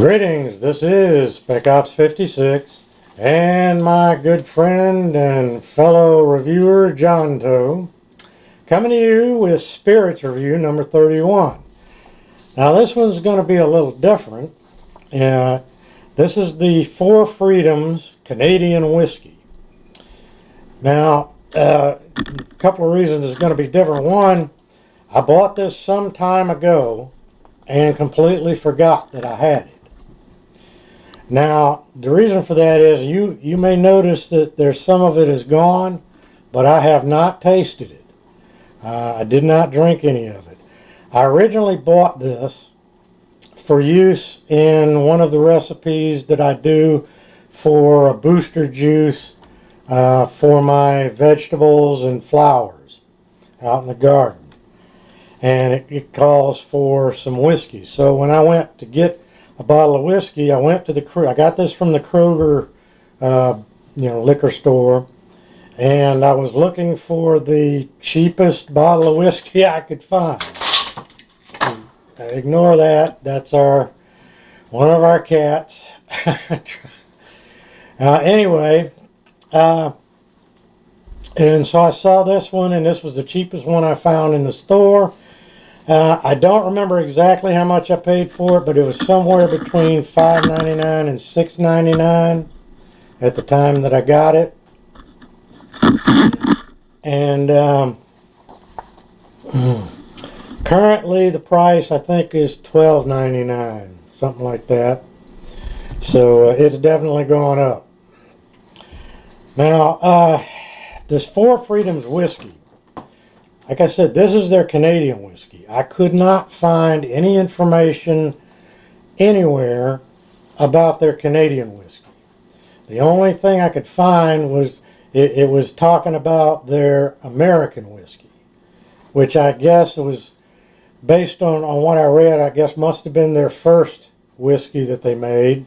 Greetings, this is Spec Ops 56 and my good friend and fellow reviewer John Toe coming to you with Spirits Review number 31. Now this one's going to be a little different. This is the Four Freedoms Canadian Whiskey. Now a couple of reasons it's going to be different. One, I bought this some time ago and completely forgot that I had it. Now, the reason for that is you may notice that there's some of it is gone, but I have not tasted it. I did not drink any of it. I originally bought this for use in one of the recipes that I do for a booster juice for my vegetables and flowers out in the garden. And it calls for some whiskey. So when I went to get a bottle of whiskey, I went to I got this from the Kroger liquor store, and I was looking for the cheapest bottle of whiskey I could find. Ignore that. That's one of our cats. Anyway, and so I saw this one, and this was the cheapest one I found in the store. I don't remember exactly how much I paid for it, but it was somewhere between $5.99 and $6.99 at the time that I got it. And currently the price I think is $12.99, something like that. So it's definitely gone up. Now this Four Freedoms whiskey, like I said, this is their Canadian whiskey. I could not find any information anywhere about their Canadian whiskey. The only thing I could find was it was talking about their American whiskey, which I guess was based on what I read, I guess must have been their first whiskey that they made.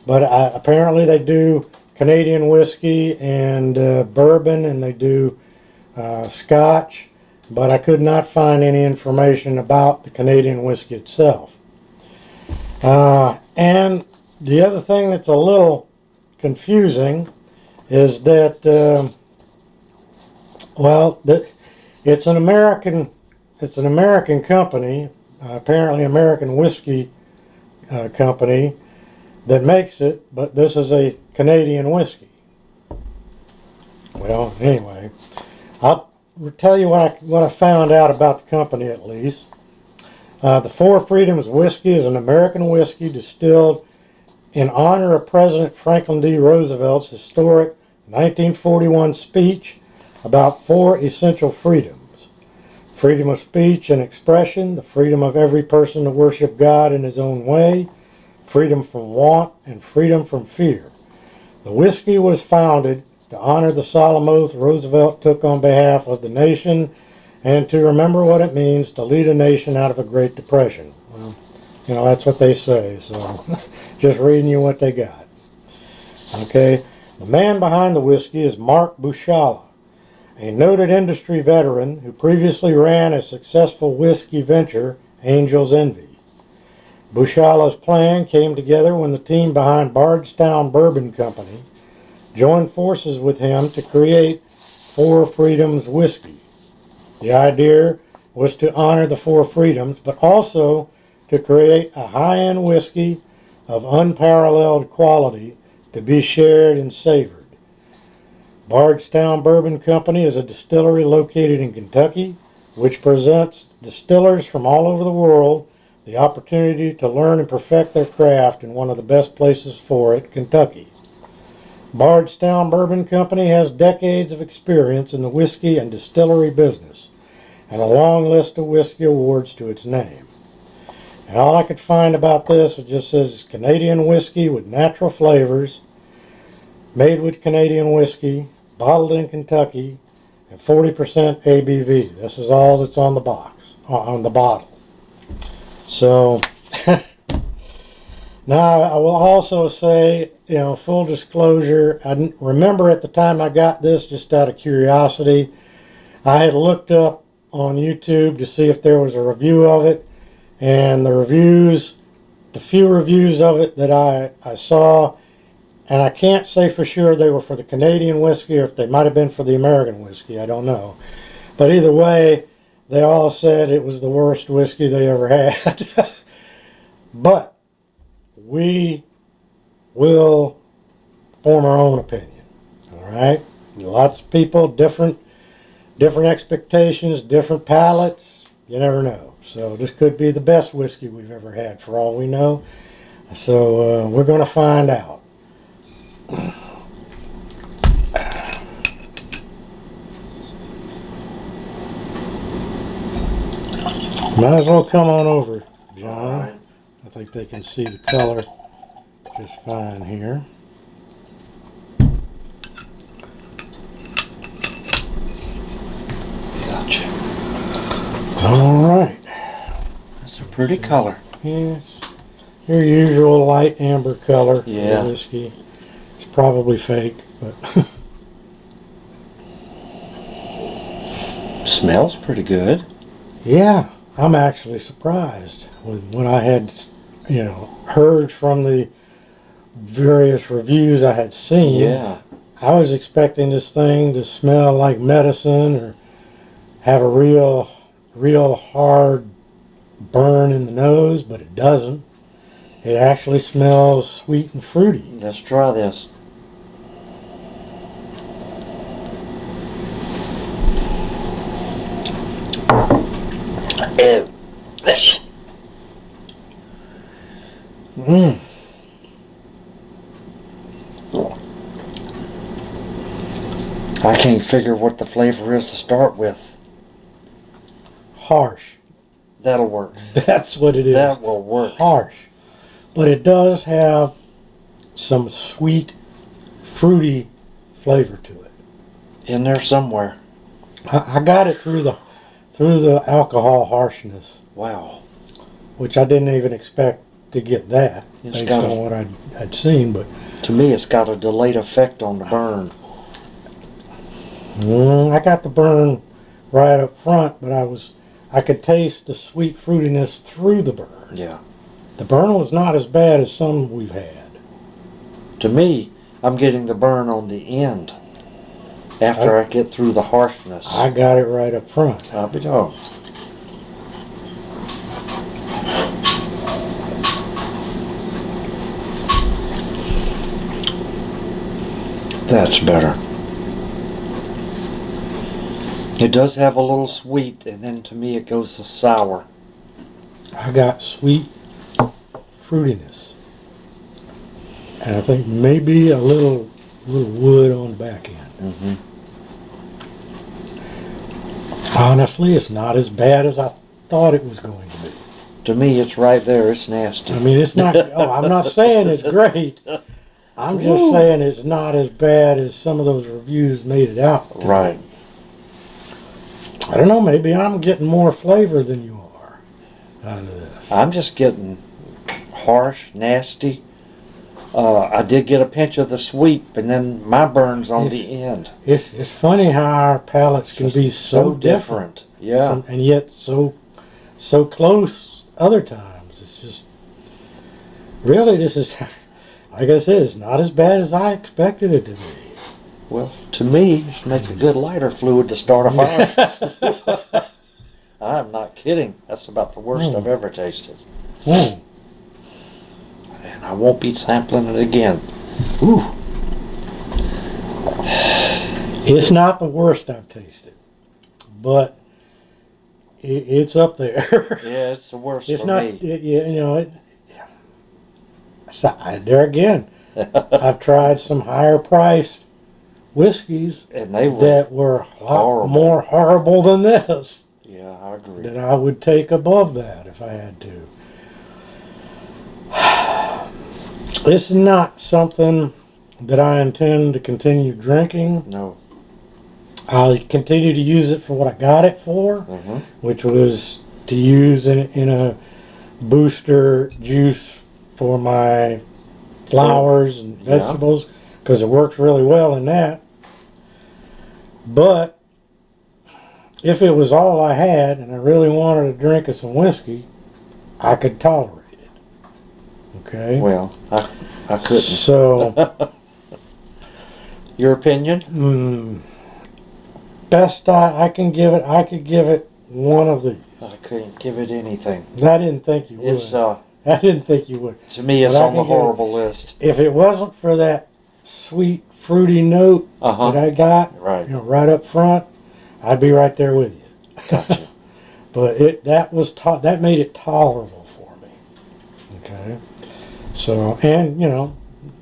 But apparently they do Canadian whiskey and bourbon, and they do Scotch. But I could not find any information about the Canadian whiskey itself. And the other thing that's a little confusing is that, it's an American company, apparently American whiskey company that makes it, but this is a Canadian whiskey. Well, anyway, I'll tell you what I found out about the company at least. The Four Freedoms whiskey is an American whiskey distilled in honor of President Franklin D. Roosevelt's historic 1941 speech about four essential freedoms: freedom of speech and expression, the freedom of every person to worship God in his own way, freedom from want, and freedom from fear. The whiskey was founded to honor the solemn oath Roosevelt took on behalf of the nation and to remember what it means to lead a nation out of a Great Depression. Well, that's what they say, so just reading you what they got. Okay, the man behind the whiskey is Mark Bushala, a noted industry veteran who previously ran a successful whiskey venture, Angel's Envy. Bushala's plan came together when the team behind Bardstown Bourbon Company joined forces with him to create Four Freedoms whiskey. The idea was to honor the Four Freedoms, but also to create a high-end whiskey of unparalleled quality to be shared and savored. Bardstown Bourbon Company is a distillery located in Kentucky, which presents distillers from all over the world the opportunity to learn and perfect their craft in one of the best places for it, Kentucky. Bardstown Bourbon Company has decades of experience in the whiskey and distillery business and a long list of whiskey awards to its name. And all I could find about this, it just says it's Canadian whiskey with natural flavors, made with Canadian whiskey, bottled in Kentucky, and 40% ABV. This is all that's on the box, on the bottle. So now, I will also say, full disclosure, I remember at the time I got this, just out of curiosity, I had looked up on YouTube to see if there was a review of it, and the reviews the few reviews of it that I saw, and I can't say for sure they were for the Canadian whiskey or if they might have been for the American whiskey, I don't know. But either way, they all said it was the worst whiskey they ever had. But we will form our own opinion. All right? Lots of people, different expectations, different palates. You never know. So this could be the best whiskey we've ever had for all we know. So we're going to find out. Might as well come on over, John. Right. I think they can see the color just fine here. Gotcha. All right. That's a pretty color. Yes. Your usual light amber color for Yeah. the whiskey. It's probably fake, but Smells pretty good. yeah, I'm actually surprised with what I had, heard from the various reviews I had seen. Yeah. I was expecting this thing to smell like medicine or have a real hard burn in the nose, but it doesn't. It actually smells sweet and fruity. Let's try this. Mm. I can't figure what the flavor is to start with. Harsh. That'll work. That's what it is. That will work. Harsh. But it does have some sweet, fruity flavor to it. In there somewhere. I got it through the alcohol harshness, Wow. which I didn't even expect to get that It's based got on a- what I'd seen. But To me, it's got a delayed effect on the burn. I got the burn right up front, but I could taste the sweet fruitiness through the burn. Yeah. The burn was not as bad as some we've had. To me, I'm getting the burn on the end after I get through the harshness. I got it right up front. I'll be dogged. That's better. It does have a little sweet, and then to me it goes to sour. I got sweet fruitiness, and I think maybe a little wood on the back end. Mm-hmm. Honestly, it's not as bad as I thought it was going to be. To me, it's right there. It's nasty. I mean, it's not. Oh, I'm not saying it's great. I'm just Ooh. saying it's not as bad as some of those reviews made it out to be. Right. I don't know. Maybe I'm getting more flavor than you are out of this. I'm just getting harsh, nasty. I did get a pinch of the sweet, and then my burn's on the end. It's funny how our palates can be so different. Yeah. And yet so close other times. It's just really, this is, like I said, it's not as bad as I expected it to be. Well, to me, it's make a good lighter fluid to start a fire. I'm not kidding. That's about the worst I've ever tasted. Mm. And I won't be sampling it again. Ooh. It's not the worst I've tasted, but it's up there. Yeah, it's the worst It's for not, me. there again, I've tried some higher priced whiskeys And they were, that were a lot horrible. more horrible than this, yeah, I agree. that I would take above that if I had to. This is not something that I intend to continue drinking. No. I'll continue to use it for what I got it for, Mm-hmm. which was to use in a booster juice for my flowers and Yeah. vegetables, because it works really well in that. But if it was all I had and I really wanted a drink of some whiskey, I could tolerate it. Okay. Well, I couldn't. So, Your opinion? best I can give it. I could give it one of these. I couldn't give it anything. I didn't think you would. It's I didn't think you would. to me, it's But I on the can give it- horrible list. If it wasn't for that sweet, fruity note Uh-huh. that I got, Right. right up front, I'd be right there with you. Gotcha. But that made it tolerable for me. Okay. So, and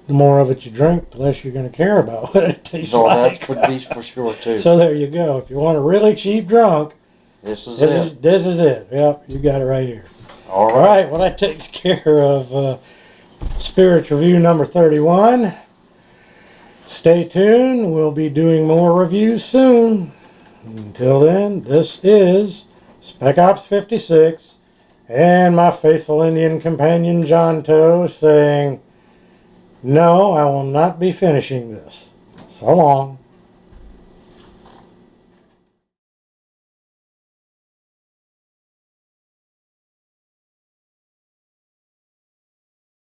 the more of it you drink, the less you're going to care about what it tastes So like. that would be for sure too. So there you go. If you want a really cheap drunk, This is this it. is this is it. Yep, you got it right here. All All right. Well, that takes care of Spirits Review number 31. Stay tuned. We'll be doing more reviews soon. Until then, this is Spec Ops 56 and my faithful Indian companion John Toe saying, no, I will not be finishing this. So long.